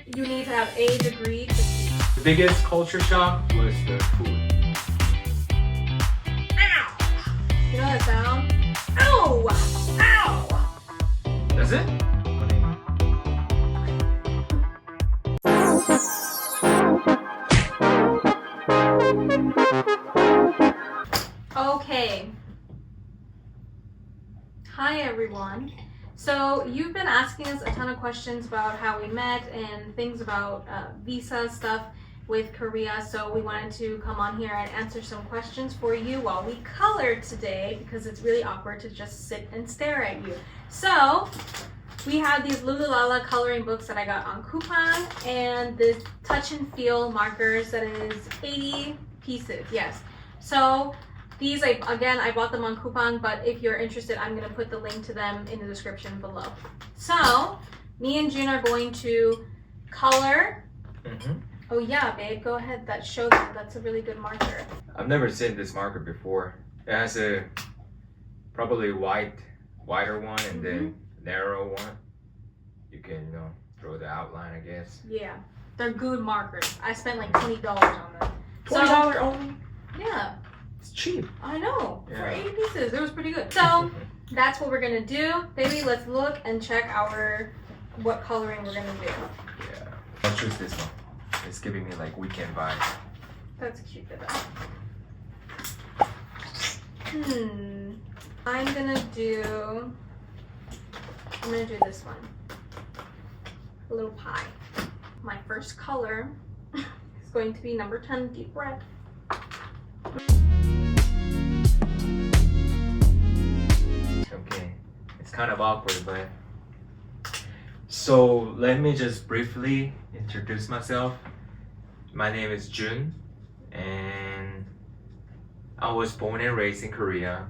You need to have A degree. The biggest culture shock was the food. Ow! You know that sound? Ow! Ow! That's it? Okay. Hi everyone. So you've been asking us a ton of questions about how we met and things about visa stuff with Korea. So we wanted to come on here and answer some questions for you while we color today because it's really awkward to just sit and stare at you. So we have these Lululala coloring books that I got on Coupang and this touch and feel markers that is 80 pieces. Yes. So these, I bought them on Coupang, but if you're interested, I'm going to put the link to them in the description below. So, me and June are going to color. Oh yeah, babe, go ahead. Show them. That's a really good marker. I've never seen this marker before. It has a probably wider one and then narrow one. You can, draw the outline, I guess. Yeah, they're good markers. I spent like $20 on them. $20 only? Yeah. It's cheap. I know. Yeah. For 80 pieces, it was pretty good. So that's what we're gonna do, baby. Let's look and check what coloring we're gonna do. Yeah. I'll choose this one. It's giving me like weekend vibes. That's cute. I'm gonna do this one. A little pie. My first color is going to be number 10, deep red. Okay, it's kind of awkward, but so let me just briefly introduce myself. My name is Jun, and I was born and raised in Korea.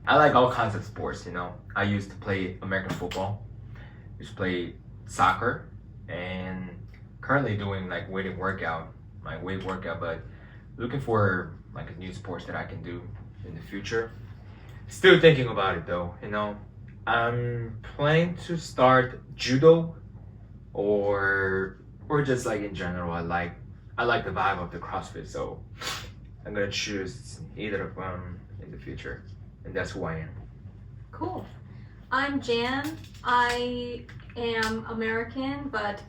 I like all kinds of sports, I used to play American football, used to play soccer, and currently doing like weight workout, but looking for like a new sports that I can do in the future. Still thinking about it though, I'm planning to start judo or just like in general. I like the vibe of the CrossFit, so I'm gonna choose either of them in the future, and that's who I am. Cool. I'm Jan. I am American, but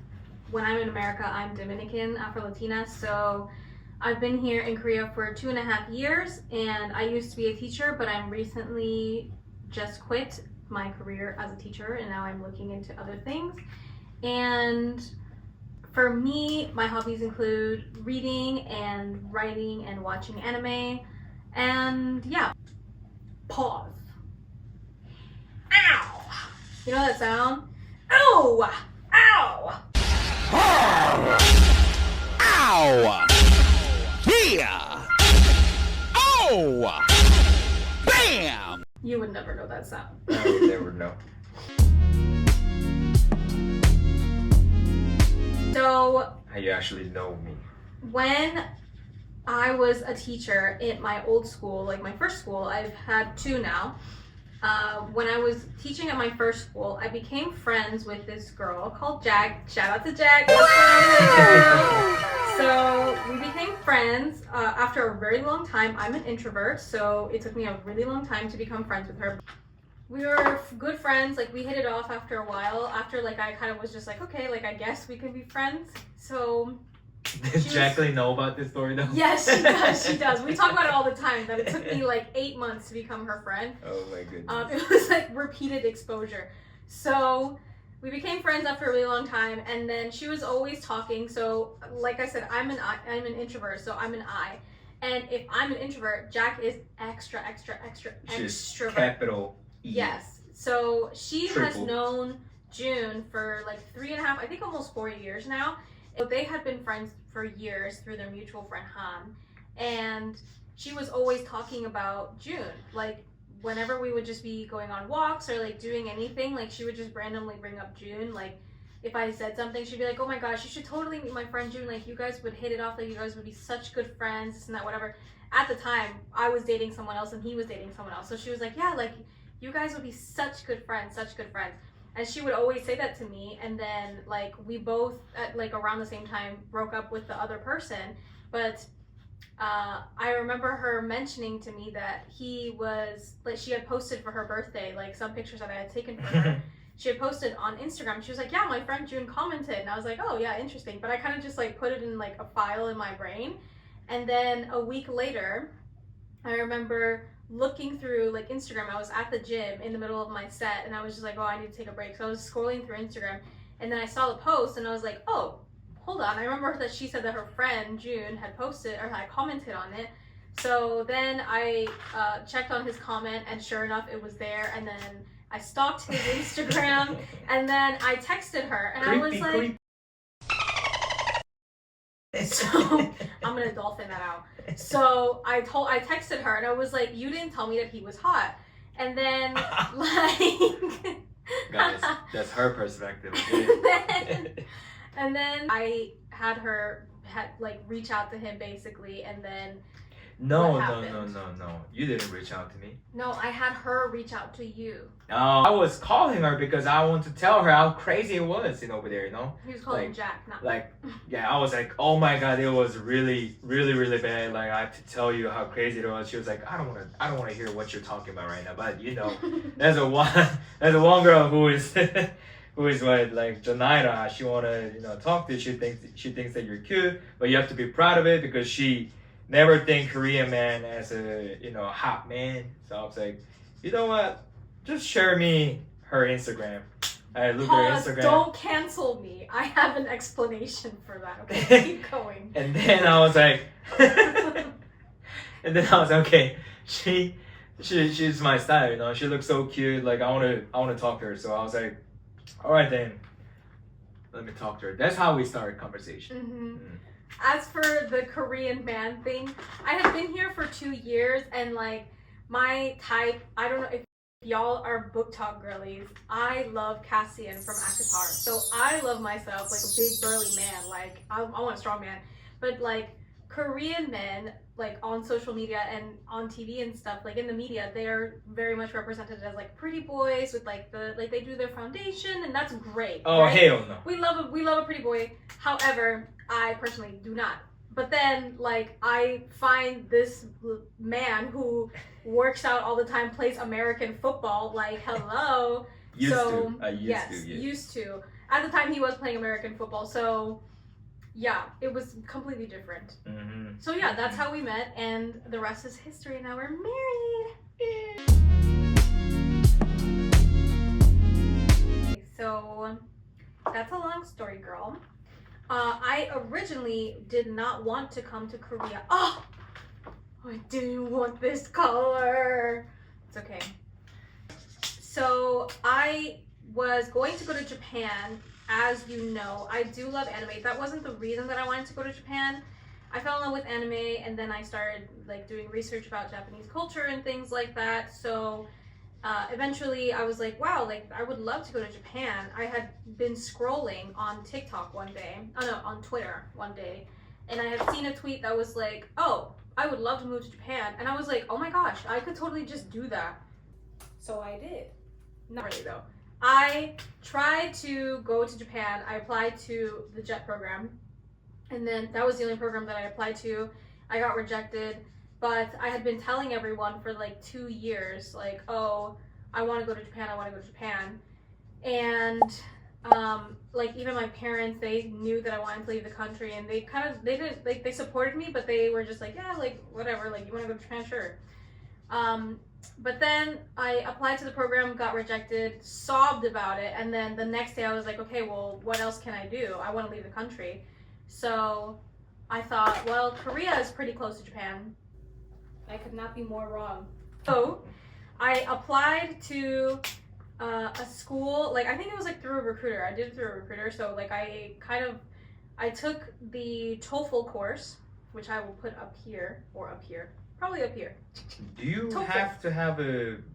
when I'm in America, I'm Dominican, Afrolatina. So I've been here in Korea for 2.5 years, and I used to be a teacher, but I'm recently just quit my career as a teacher, and now I'm looking into other things. And for me, my hobbies include reading and writing and watching anime, and yeah. Pause. Ow! You know that sound? Ow! Ow! Ow! Yeah! Oh! Bam! You would never know that sound. I would never know. So, How you actually know me? when I was a teacher at my old school, like my first school, I've had 2 now. When I was teaching at my first school, I became friends with this girl called Jack. Shout out to Jack. So we became friends after a very long time. I'm an introvert, so it took me a really long time to become friends with her. We were good friends, like we hit it off after a while. After like I kind of was just like, okay, like I guess we can be friends. So Does Jacqueline know about this story though? yes, she does. We talk about it all the time, that it took me like 8 months to become her friend. Oh my goodness. It was like repeated exposure. So we became friends after a really long time, and then she was always talking. So like I said, I'm an introvert, so I'm an I. And if I'm an introvert, Jack is extra She's extrovert. capital E. Yes. So she has Triple. known June for like 3.5, I think almost 4 years now. So they had been friends for years through their mutual friend Han, and she was always talking about June. Like whenever we would just be going on walks or like doing anything, like she would just randomly bring up June. Like if I said something, she'd be like, oh my gosh, you should totally meet my friend June. Like you guys would hit it off, like you guys would be such good friends, this and that, whatever. At the time, I was dating someone else and he was dating someone else. So she was like, yeah, like you guys would be such good friends, such good friends. And she would always say that to me, and then like we both at like around the same time broke up with the other person. But I remember her mentioning to me that he was like, she had posted for her birthday like some pictures that I had taken for her. She had posted on Instagram. She was like, yeah, my friend June commented, and I was like, oh yeah, interesting. But I kind of just like put it in like a file in my brain. And then a week later, I remember looking through like Instagram. I was at the gym in the middle of my set, and I was just like, oh, I need to take a break. So I was scrolling through Instagram, and then I saw the post, and I was like, oh, hold on. I remember that she said that her friend June had posted or had commented on it. So then I checked on his comment, and sure enough, it was there. And then I stalked his Instagram, and then I texted her, and I was like, so I'm gonna dolphin that out. So I texted her, and I was like, you didn't tell me that he was hot. And then like Guys, that's her perspective. and then I had her like reach out to him basically, and then No. What happened? You didn't reach out to me. no, I had her reach out to you. I was calling her because I want to tell her how crazy it was, over there, He was calling Like- Jack, not Like, yeah, I was like, oh my god, it was really, really, really bad. Like, I have to tell you how crazy it was. She was like, I don't want to hear what you're talking about right now. But there's a one girl who is what, like Janina. She wanna talk to you. She thinks that you're cute, but you have to be proud of it because she never think Korean man as a hot man. So I was like, you know what? Just share me her Instagram. I look at her Pause, Instagram. don't cancel me. I have an explanation for that. Okay, keep going. And then I was like, okay, she's my style, She looks so cute. Like I wanna talk to her. So I was like, all right then, let me talk to her. That's how we started conversation. Mm-hmm. As for the Korean man thing, I have been here for 2 years, and like my type, I don't know if y'all are book talk girlies. I love Cassian from Akatar. So I love myself like a big burly man. Like I want a strong man. But like Korean men, like on social media and on TV and stuff, like in the media, they are very much represented as like pretty boys with like they do their foundation, and that's great. Oh, right? hell no. We love a pretty boy. However, I personally do not. But then, like, I find this man who works out all the time, plays American football, like, hello. Used to. Yes. Used to. At the time, he was playing American football, so yeah, it was completely different. Mm-hmm. So yeah, that's how we met, and the rest is history. Now we're married. So that's a long story, girl. I originally did not want to come to Korea. Oh, I didn't want this color. It's okay. So I was going to go to Japan. As you know, I do love anime. That wasn't the reason that I wanted to go to Japan. I fell in love with anime, and then I started like doing research about Japanese culture and things like that. So eventually I was like, wow, like I would love to go to Japan. I had been scrolling on TikTok one day, on Twitter one day, and I had seen a tweet that was like, oh, I would love to move to Japan. And I was like, oh my gosh, I could totally just do that. So I did. Not really though. I tried to go to Japan. I applied to the JET program, and then that was the only program that I applied to. I got rejected. But I had been telling everyone for like 2 years, like, oh, I want to go to Japan, I want to go to Japan. And like even my parents, they knew that I wanted to leave the country, and they didn't, like, they supported me, but they were just like, yeah, like whatever, like you want to go to Japan, sure. But then I applied to the program, got rejected, sobbed about it, and then the next day I was like, okay, well, what else can I do? I want to leave the country. So I thought, well, Korea is pretty close to Japan. I could not be more wrong. So I applied to a school, like I think it was like through a recruiter. I did it through a recruiter. So like I took the TOEFL course, which I will put up here, or up here, probably up here. Do you TOEFL. have to have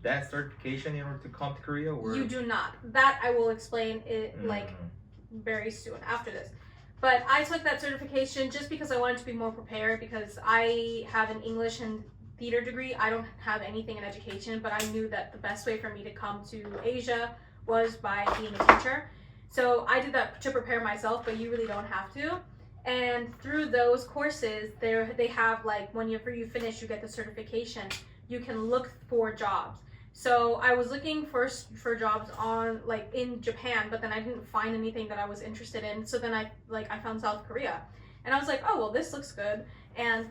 that certification in order to come to Korea? Or? You do not. That I will explain it like very soon after this. But I took that certification just because I wanted to be more prepared, because I have an English and theater degree. I don't have anything in education, but I knew that the best way for me to come to Asia was by being a teacher. So I did that to prepare myself, but you really don't have to. And through those courses, they have like whenever you finish, you get the certification. You can look for jobs. So I was looking for jobs on like in Japan, but then I didn't find anything that I was interested in. So then I found South Korea, and I was like, oh well, this looks good. And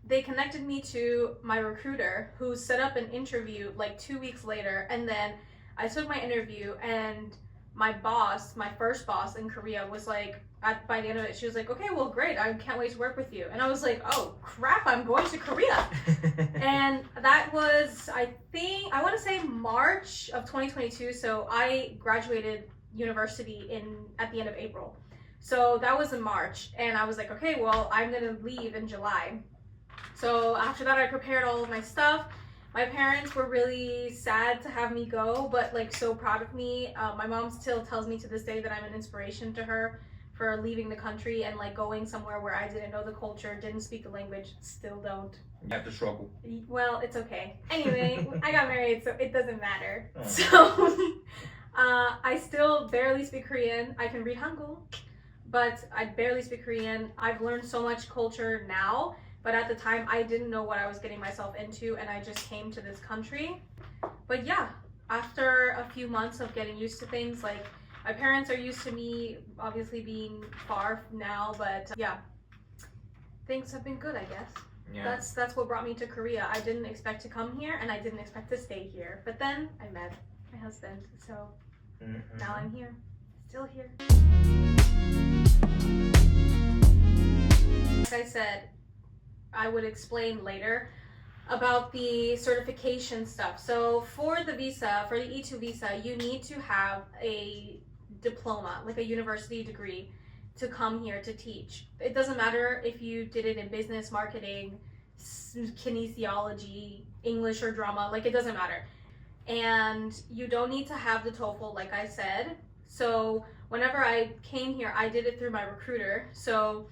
they connected me to my recruiter, who set up an interview like 2 weeks later. And then I took my interview, and my boss, my first boss in Korea, was like, by the end of it, she was like, okay, well, great, I can't wait to work with you. And I was like, oh crap, I'm going to Korea. And that was, I want to say March of 2022. So I graduated university at the end of April. So that was in March, and I was like, okay, well, I'm gonna leave in July. So after that, I prepared all of my stuff. My parents were really sad to have me go, but like so proud of me. My mom still tells me to this day that I'm an inspiration to her for leaving the country and like going somewhere where I didn't know the culture, didn't speak the language, still don't. You have to struggle. Well, it's okay. Anyway, I got married, so it doesn't matter. Oh. So I still barely speak Korean. I can read Hangul, but I barely speak Korean. I've learned so much culture now, but at the time I didn't know what I was getting myself into, and I just came to this country. But yeah, after a few months of getting used to things, like my parents are used to me obviously being far now, but yeah, things have been good, I guess. Yeah. That's what brought me to Korea. I didn't expect to come here, and I didn't expect to stay here. But then I met my husband, so now I'm here, still here. Like I said, I would explain later about the certification stuff. So for the visa, for the E2 visa, you need to have a diploma, like a university degree, to come here to teach. It doesn't matter if you did it in business, marketing, kinesiology, English, or drama, like it doesn't matter. And you don't need to have the TOEFL, like I said. So whenever I came here, I did it through my recruiter. So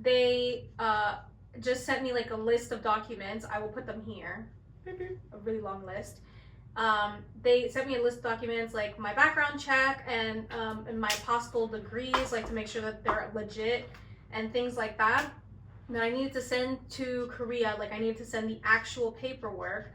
they just sent me like a list of documents. I will put them here, a really long list. They sent me a list of documents like my background check and my possible degrees, like to make sure that they're legit and things like that. Then I needed to send to Korea, like I needed to send the actual paperwork.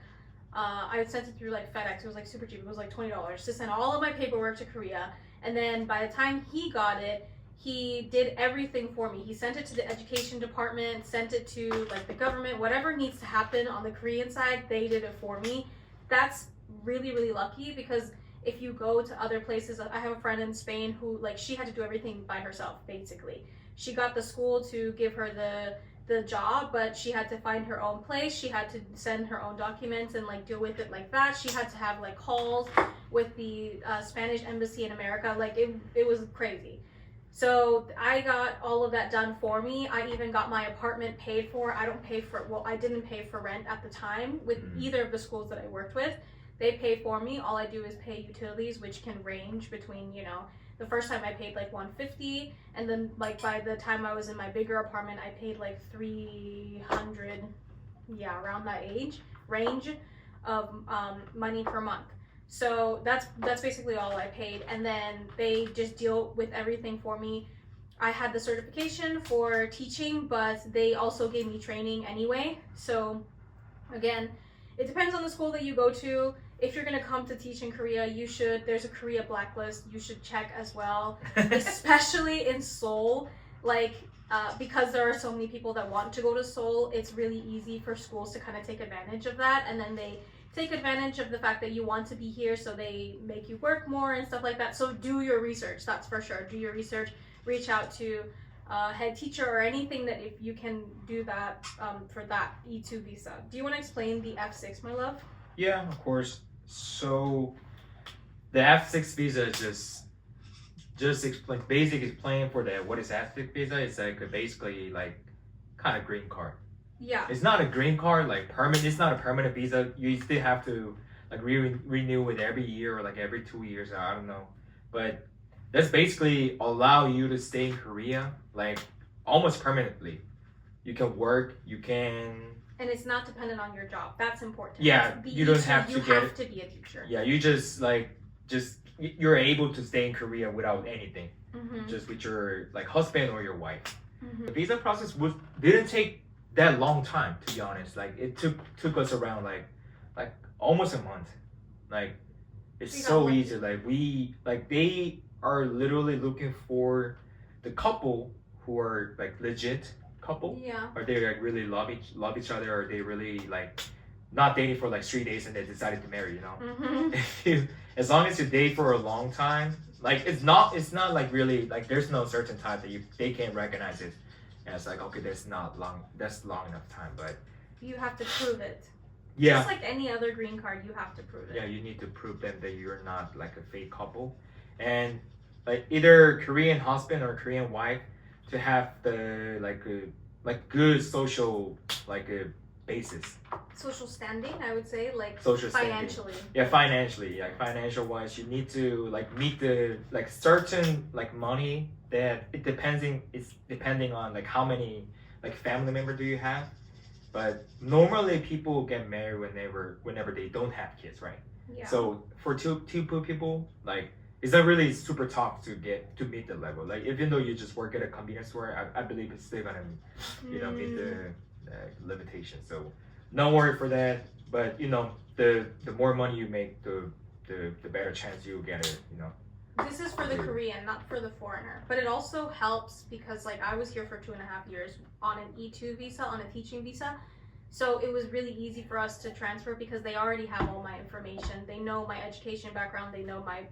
I sent it through like FedEx. It was like super cheap. It was like $20 to send all of my paperwork to Korea. And then by the time he got it, he did everything for me. He sent it to the education department, sent it to like the government, whatever needs to happen on the Korean side, they did it for me. That's really, really lucky, because if you go to other places, I have a friend in Spain who like she had to do everything by herself basically. She got the school to give her the job, but she had to find her own place. She had to send her own documents and like deal with it like that. She had to have like calls with the Spanish embassy in America. Like it was crazy. So I got all of that done for me. I even got my apartment paid for. I didn't pay for rent at the time with either of the schools that I worked with. They pay for me. All I do is pay utilities, which can range between, the first time I paid like $150, and then like by the time I was in my bigger apartment, I paid like $300, around that range of money per month. So that's basically all I paid, and then they just deal with everything for me. I had the certification for teaching, but they also gave me training anyway. So again, it depends on the school that you go to. If you're gonna come to teach in Korea, there's a Korea blacklist, you should check as well, especially in Seoul, because there are so many people that want to go to Seoul. It's really easy for schools to kind of take advantage of that, and then they take advantage of the fact that you want to be here, so they make you work more and stuff like that. So do your research, that's for sure. Do your research, reach out to head teacher or anything that if you can do that for that E2 visa. Do you want to explain the F6, my love? Yeah, of course. So the F6 visa is just explain for what is F6 visa. It's like basically like kind of green card. Yeah. It's not a green card like permanent. It's not a permanent visa. You still have to like renew it every year or like every 2 years. I don't know, but that's basically allow you to stay in Korea like almost permanently. You can work. You can. And it's not dependent on your job. That's important. Yeah, you don't have to You have to be a teacher. Yeah, you just you're able to stay in Korea without anything, Mm-hmm. just with your like husband or your wife. Mm-hmm. The visa process didn't take that long time, to be honest. Like it took us around like almost a month. Like it's We got so lucky. easy. Like they are literally looking for the couple who are like legit couple. Yeah. Are they like really love each other? Or are they really like not dating for like 3 days and they decided to marry? You know, Mm-hmm. as long as you date for a long time, like it's not like really like there's no certain time that they can't recognize it as like okay that's long enough time. But You have to prove it. yeah, Just like any other green card, you have to prove it. yeah, you need to prove them that you're not like a fake couple, and like either Korean husband or Korean wife to have the like good social like a basis. Social standing, I would say, like Social standing. financially. Yeah, financially, like financial wise, you need to like meet the like certain like money that it's depending on like how many like family member do you have. But normally people get married whenever they don't have kids, right? Yeah. So for two people, like it's not really super tough to meet the level. Like even though you just work at a convenience store, I believe it's still gonna meet the limitation. So no worry for that. But the more money you make, the better chance you get it. This is for the Korean, not for the foreigner. But it also helps because like I was here for 2.5 years on an E2 visa, on a teaching visa. So it was really easy for us to transfer because they already have all my information. They know my education background. They know my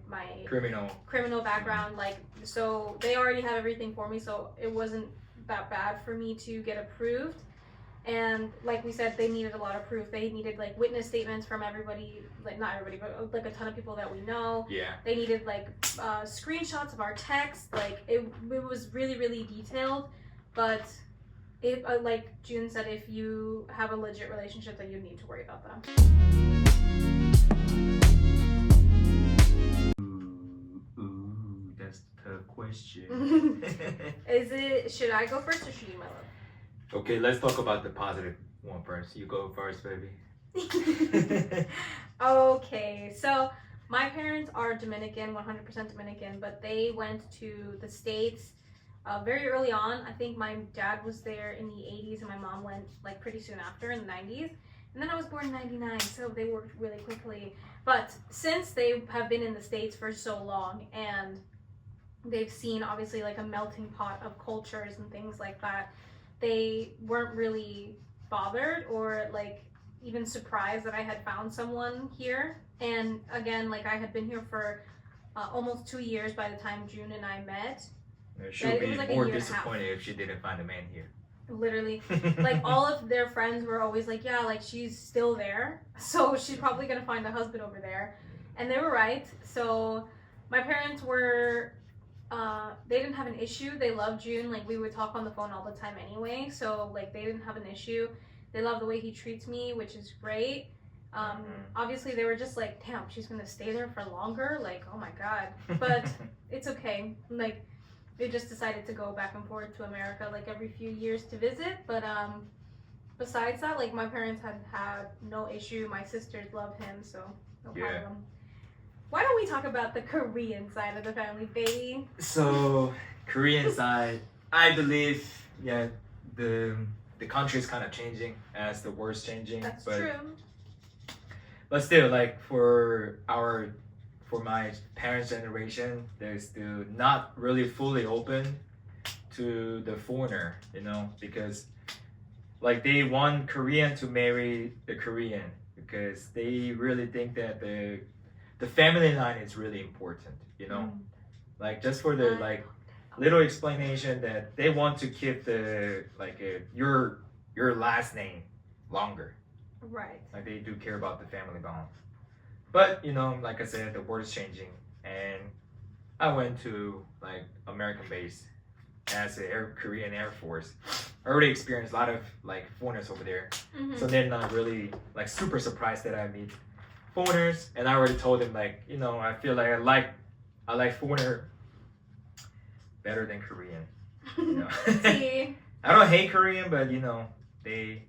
criminal background. Like, so they already have everything for me. So it wasn't that bad for me to get approved. And like we said, they needed a lot of proof. They needed like witness statements from everybody, like not everybody, but like a ton of people that we know. Yeah. They needed like screenshots of our text. Like it was really, really detailed. But if like June said, if you have a legit relationship, then you need to worry about that. Ooh, that's a tough question. Should I go first or should you, my love? Okay, let's talk about the positive one first. You go first, baby. Okay, so my parents are Dominican, 100% Dominican, but they went to the States very early on. I think my dad was there in the 80s and my mom went like pretty soon after in the 90s. And then I was born in 99, so they worked really quickly. But since they have been in the States for so long and they've seen obviously like a melting pot of cultures and things like that, they weren't really bothered or like even surprised that I had found someone here. And again, like I had been here for almost 2 years by the time June and I met. She'll be like a more year and a half. disappointed if she didn't find a man here. Literally, like all of their friends were always like, yeah, like she's still there, so she's probably gonna find a husband over there. And they were right. So my parents were they didn't have an issue. They loved June. Like we would talk on the phone all the time anyway, so like they didn't have an issue. They love the way he treats me, which is great. Obviously they were just like, damn, she's gonna stay there for longer, like oh my god. But it's okay. Like they just decided to go back and forth to America like every few years to visit. But besides that, like my parents had no issue. My sisters love him, so no problem. Why don't we talk about the Korean side of the family, baby? So Korean side, I believe, yeah, the country is kind of changing as the world's changing. That's but, true. But still, like for my parents' generation, they're still not really fully open to the foreigner, because like they want Korean to marry the Korean because they really think that the family line is really important, like just for the like little explanation that they want to keep the like your last name longer. Right. Like they do care about the family bond. But like I said, the world is changing, and I went to like American base as a Korean Air Force. I already experienced a lot of like foreigners over there, so they're not really like super surprised that I meet foreigners. And I already told them like I feel like I like foreigner better than Korean. See? I don't hate Korean, but they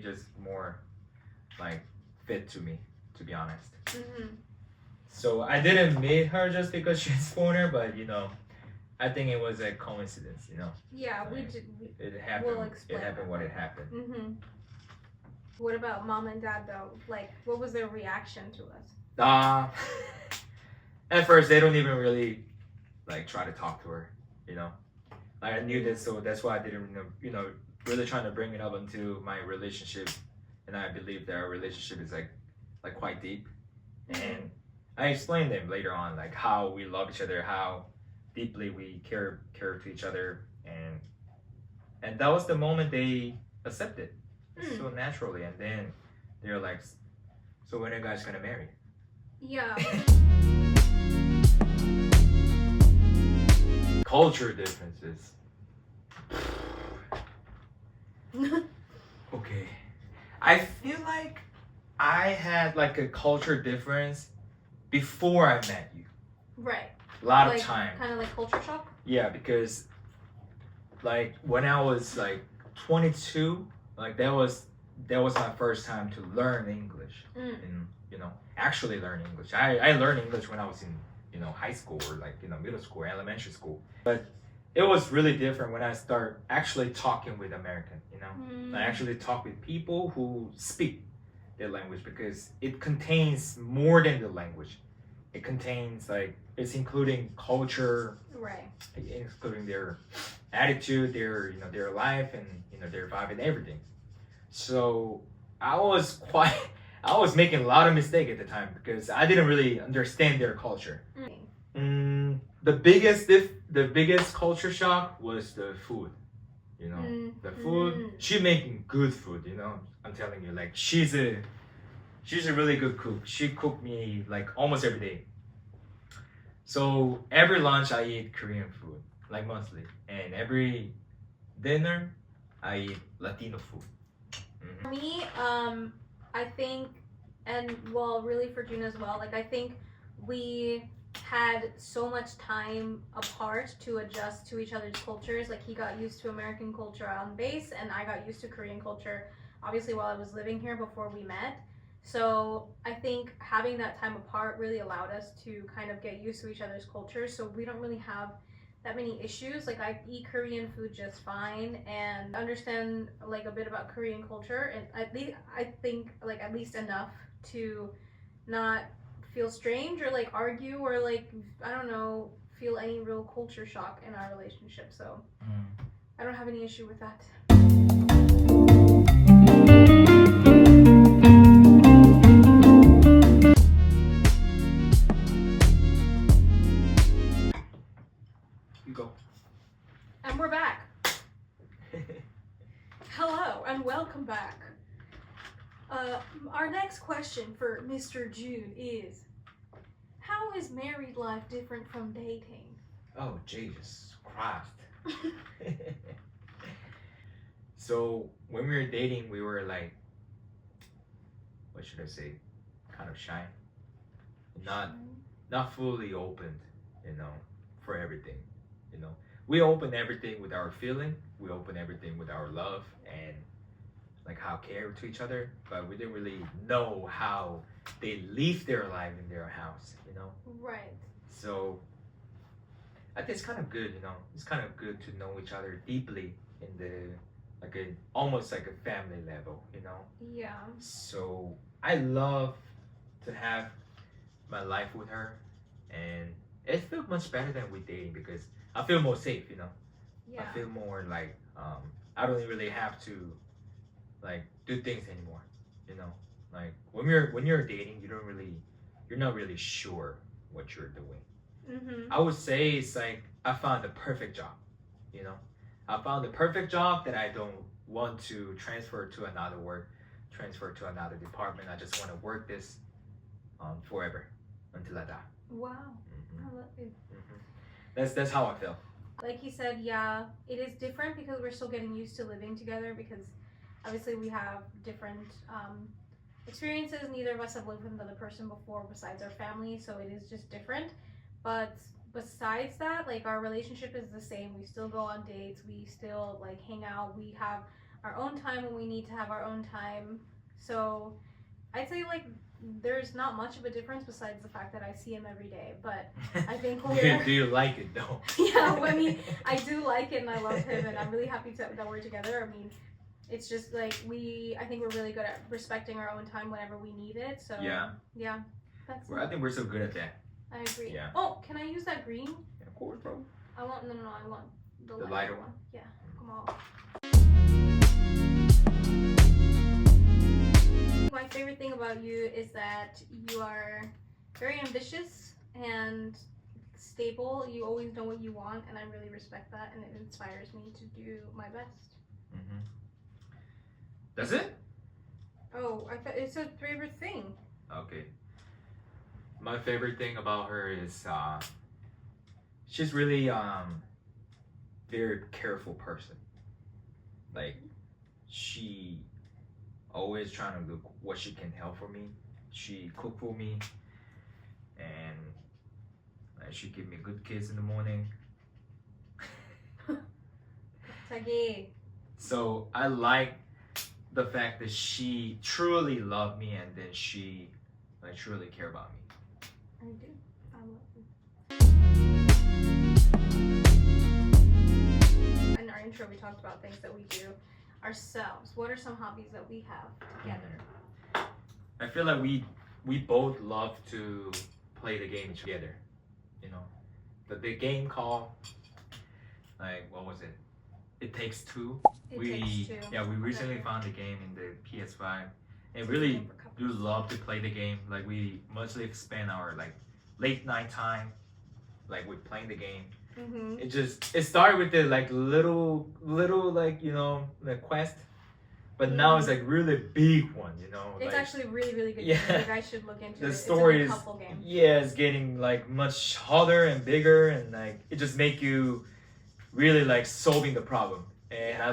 just more like fit to me, to be honest. So I didn't meet her just because she's foreigner, but you know, I think it was a coincidence. You know, Yeah, Right. we it happened. We'll It explain happened that when it later. happened. What about mom and dad though? Like, what was their reaction to us? At first they don't even really like try to talk to her. You know, like I knew this, so that's why I didn't you know really trying to bring it up into my relationship, and I believe that our relationship is like quite deep, and I explained them later on like how we love each other, how deeply we care to each other, and that was the moment they accepted so naturally, and then they're like, so when are you guys gonna marry? Yeah. Culture differences. Okay, I feel like I had like a culture difference before I met you. Right. A lot like, of time. Kind of like culture shock. Yeah, because like when I was like 22, like that was my first time to learn English and you know actually learn English. I learned English when I was in high school or like middle school, or elementary school, but it was really different when I start actually talking with American. I actually talk with people who speak their language, because it contains more than the language. It contains like it's including culture, right? Including their attitude, their life, and their vibe and everything. So I was making a lot of mistakes at the time because I didn't really understand their culture. The biggest culture shock was the food. The food. She making good food. I'm telling you, like she's a really good cook. She cooked me like almost every day. So every lunch I eat Korean food, like monthly, and every dinner I eat Latino food. For me, I think, and well, really for June as well. Like I think we had so much time apart to adjust to each other's cultures. Like he got used to American culture on base, and I got used to Korean culture, obviously while I was living here before we met. So I think having that time apart really allowed us to kind of get used to each other's cultures. So we don't really have that many issues. Like I eat Korean food just fine and understand like a bit about Korean culture, and at least I think like at least enough to not feel strange or like argue or like I don't know, feel any real culture shock in our relationship. So I don't have any issue with that. You go. And we're back. Hello and welcome back. Our next question for Mr. June is, how is married life different from dating? Oh, Jesus Christ. So when we were dating, we were like, what should I say? Kind of shy. Not fully opened, for everything. We open everything with our feeling. We open everything with our love and like how care to each other, but we didn't really know how they live their life in their house, Right. So I think it's kind of good, it's kind of good to know each other deeply in the almost like a family level, Yeah. So I love to have my life with her, and it feels much better than with dating because I feel more safe, Yeah. I feel more like I don't really have to like do things anymore, like when you're dating, you're not really sure what you're doing. I would say it's like I found the perfect job, I found the perfect job that I don't want to transfer to another department. I just want to work this forever until I die. Wow. I love it. That's how I feel. Like he said, yeah, it is different because we're still getting used to living together, because obviously we have different experiences. Neither of us have lived with another person before besides our family, so it is just different. But besides that, like our relationship is the same. We still go on dates, we still like hang out, we have our own time when we need to have our own time. So I'd say like there's not much of a difference besides the fact that I see him every day. But I think Do you like it though? yeah, I mean, I do like it and I love him and I'm really happy that we're together. I mean, it's just like I think we're really good at respecting our own time whenever we need it. So Yeah. That's I think we're so good at that. I agree. Yeah. Oh, can I use that green? Yeah, of course, bro. I want no, I want the lighter one. Yeah, come on. My favorite thing about you is that you are very ambitious and stable. You always know what you want, and I really respect that, and it inspires me to do my best. Mm-hmm. That's it? Oh, I thought it's a favorite thing. Okay. My favorite thing about her is she's really very careful person. Like she always trying to look what she can help for me. She cook for me and she give me good kiss in the morning. Tage. So I like the fact that she truly loved me and then she like truly care about me. I do. I love you. In our intro, we talked about things that we do ourselves. What are some hobbies that we have together? I feel like we both love to play the game together. You know, the game called like what was it? It Takes Two. Takes Two. Yeah, we recently found the game in the PS5 and really do love to play the game. Like we mostly spend our like late night time like with playing the game. Mm-hmm. It started with the like little like you know the quest, but now it's like really big one. You know, it's like, actually really good. Yeah. You guys should look into the it. story It's is a couple game. yeah, it's getting like much harder and bigger, and like it just make you really like solving the problem. And Yeah.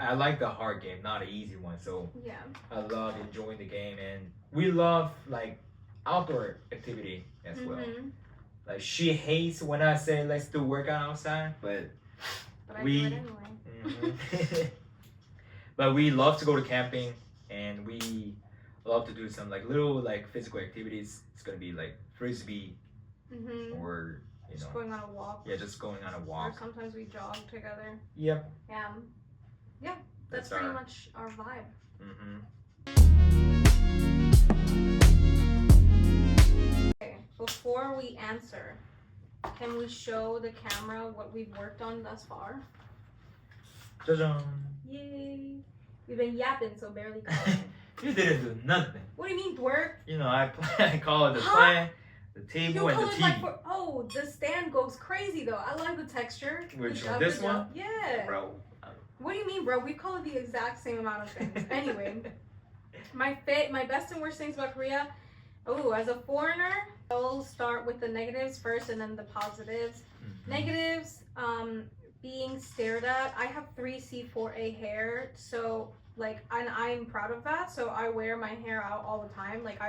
I like the hard game, not an easy one. So Yeah. I love enjoying the game, and we love like outdoor activity as well. Mm-hmm. Like she hates when I say let's do workout outside, but I we do it anyway. Mhm. But we love to go to camping, and we love to do some like little like physical activities. It's gonna be like frisbee Mm-hmm. or you Just know going on a walk. yeah, just going on a Or walk. sometimes we jog together. Yep. Yeah. That's pretty much our vibe. Mm-hmm. Okay. Before we answer, can we show the camera what we've worked on thus far? Ta-da. Yay! We've been yapping, so barely coloring. You didn't do nothing. What do you mean work? You know, I call it the Huh? plant, the You table, and the colored TV. like the stand goes crazy though. I like the texture. Which Good one? job, This good job. one? Yeah. Bro. What do you mean, bro? We colored the exact same amount of things. Anyway, my best and worst things about Korea. Oh, as a foreigner, I'll start with the negatives first and then the positives. Mhm. Negatives, being stared at. I have 3C4A hair, so like, and I'm proud of that. So I wear my hair out all the time. Like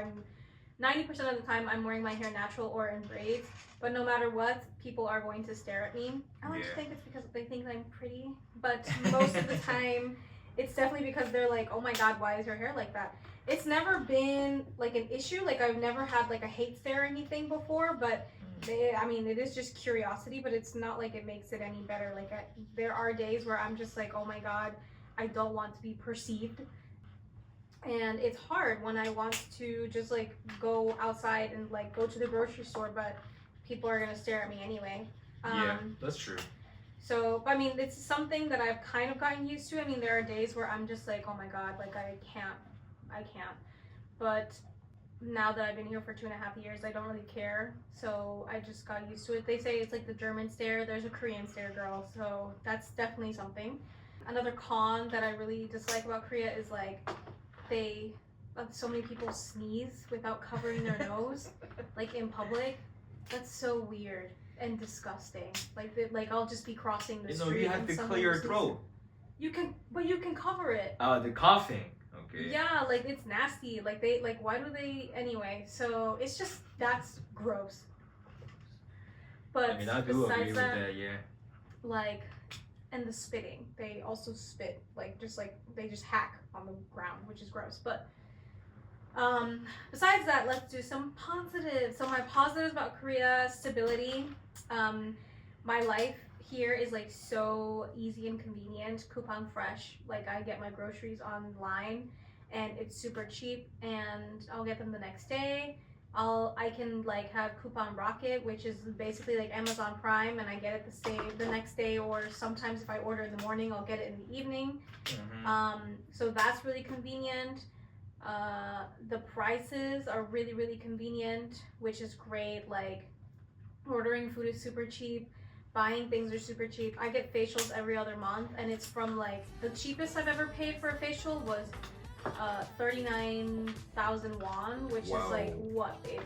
90% of the time I'm wearing my hair natural or in braids. But no matter what, people are going to stare at me. I like to Yeah. think it's because they think I'm pretty, but most of the time, it's definitely because they're like, oh my god, why is your hair like that? It's never been like an issue. Like I've never had like a hate stare or anything before, but I mean, it is just curiosity, but it's not like it makes it any better. Like there are days where I'm just like, oh my god, I don't want to be perceived. And it's hard when I want to just like go outside and like go to the grocery store, but people are gonna stare at me anyway. Yeah, that's true. So, I mean, it's something that I've kind of gotten used to. I mean, there are days where I'm just like, oh my god, like I can't. But now that I've been here for 2.5 years, I don't really care. So I just got used to it. They say it's like the German stare. There's a Korean stare, girl. So that's definitely something. Another con that I really dislike about Korea is like so many people sneeze without covering their nose, like in public. That's so weird and disgusting. Like I'll just be crossing the street. You have and to someone clear your sneezes. throat. You can cover it. The coughing. Okay. Yeah, like it's nasty. Like why do they anyway? So it's just that's gross. But I mean, I do agree besides with that. Yeah. like, and the spitting, they also spit like they just hack on the ground, which is gross. But Besides that, let's do some positives. So my positives about Korea: stability. My life here is like so easy and convenient. Coupang fresh. Like I get my groceries online and it's super cheap and I'll get them the next day. I can like have Coupang Rocket, which is basically like Amazon Prime, and I get it the next day, or sometimes if I order in the morning, I'll get it in the evening. So that's really convenient. The prices are really convenient, which is great. Like ordering food is super cheap, buying things are super cheap. I get facials every other month, and it's from like the cheapest I've ever paid for a facial was 39,000 won, which is like what, babe?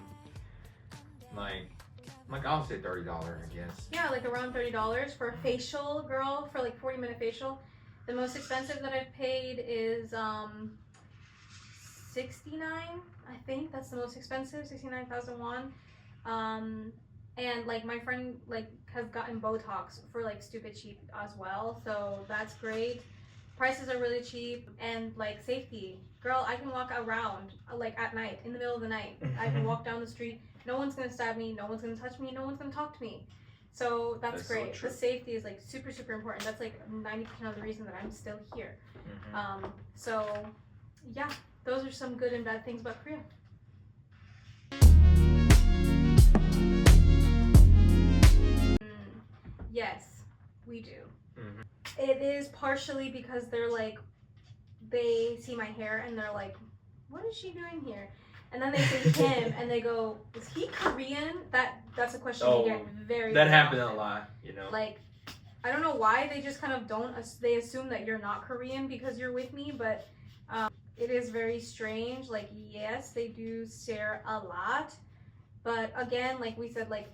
Like I'll say $30, I guess. Yeah, like around $30 for a facial, girl, for like 40-minute facial. The most expensive that I've paid is 69, I think that's the most expensive, 69,000 won. And like my friend like has gotten Botox for like stupid cheap as well, so that's great. Prices are really cheap, and like safety, girl, I can walk around like at night, in the middle of the night. I can walk down the street, no one's gonna stab me, no one's gonna touch me, no one's gonna talk to me. So that's great. So the safety is like super important. That's like 90% of the reason that I'm still here. So yeah, those are some good and bad things about Korea. Yes, we do. It is partially because they see my hair and they're like, what is she doing here? And then they say him and they go, is he Korean? That's a question we get very That happened often. a lot, you know. Like, I don't know why they just kind of don't, they assume that you're not Korean because you're with me, but it is very strange. Like, yes, they do stare a lot, but again, like we said, like,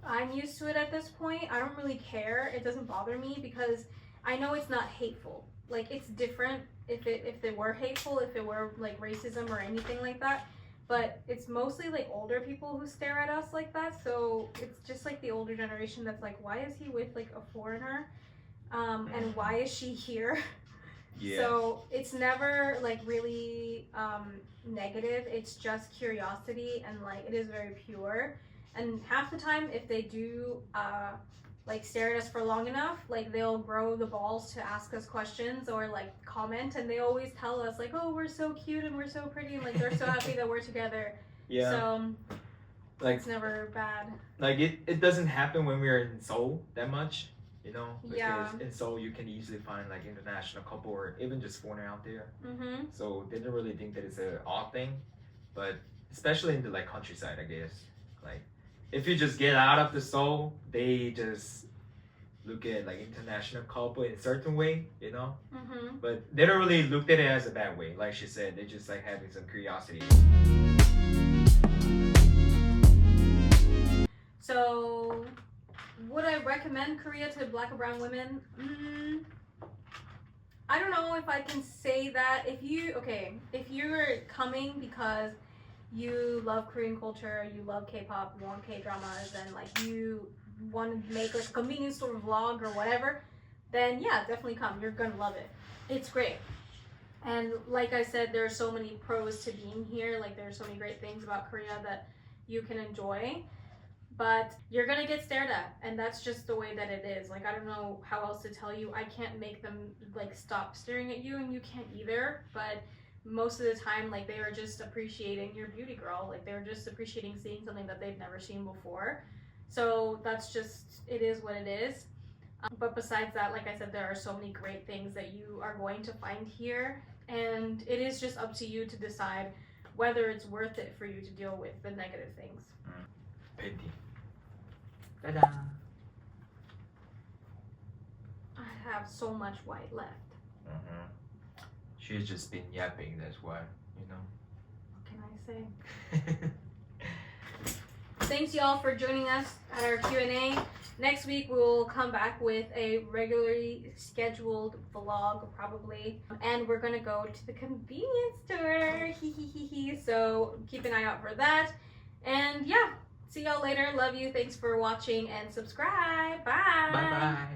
I'm used to it at this point. I don't really care. It doesn't bother me because I know it's not hateful. Like, it's different if they were hateful, if it were like racism or anything like that. But it's mostly like older people who stare at us like that. So it's just like the older generation that's like, why is he with like a foreigner? And why is she here? Yeah. So it's never like really negative. It's just curiosity, and like it is very pure. And half the time, if they do like stare at us for long enough, like they'll grow the balls to ask us questions or like comment, and they always tell us like, oh, we're so cute and we're so pretty, and like they're so happy that we're together. Yeah. So like it's never bad. Like it doesn't happen when we're in Seoul that much, you know. Because yeah. in Seoul you can easily find like international couple or even just foreigner out there. So they don't really think that it's an odd thing, but especially in the like countryside, I guess. Like, if you just get out of the Seoul, they just look at like international couple in a certain way, you know. But they don't really look at it as a bad way. Like she said, they're just like having some curiosity. So, would I recommend Korea to Black or brown women? I don't know if I can say that. If you're coming because you love Korean culture, you love K-pop, you want K-dramas, and like you want to make like a convenience store vlog or whatever, then yeah, definitely come. You're gonna love it. It's great. And like I said, there are so many pros to being here. Like there are so many great things about Korea that you can enjoy. But you're gonna get stared at, and that's just the way that it is. Like, I don't know how else to tell you. I can't make them like stop staring at you, and you can't either. But most of the time, like, they are just appreciating your beauty, girl. Like, they're just appreciating seeing something that they've never seen before. So that's just, it is what it is. But besides that, like I said, there are so many great things that you are going to find here, and it is just up to you to decide whether it's worth it for you to deal with the negative things. Painting. Ta-da! I have so much white left. She's just been yapping, that's why, you know. What can I say? Thanks y'all for joining us at our Q&A. Next week we'll come back with a regularly scheduled vlog probably, and we're gonna go to the convenience store. So keep an eye out for that. And yeah, see y'all later. Love you. Thanks for watching and subscribe. Bye. Bye bye.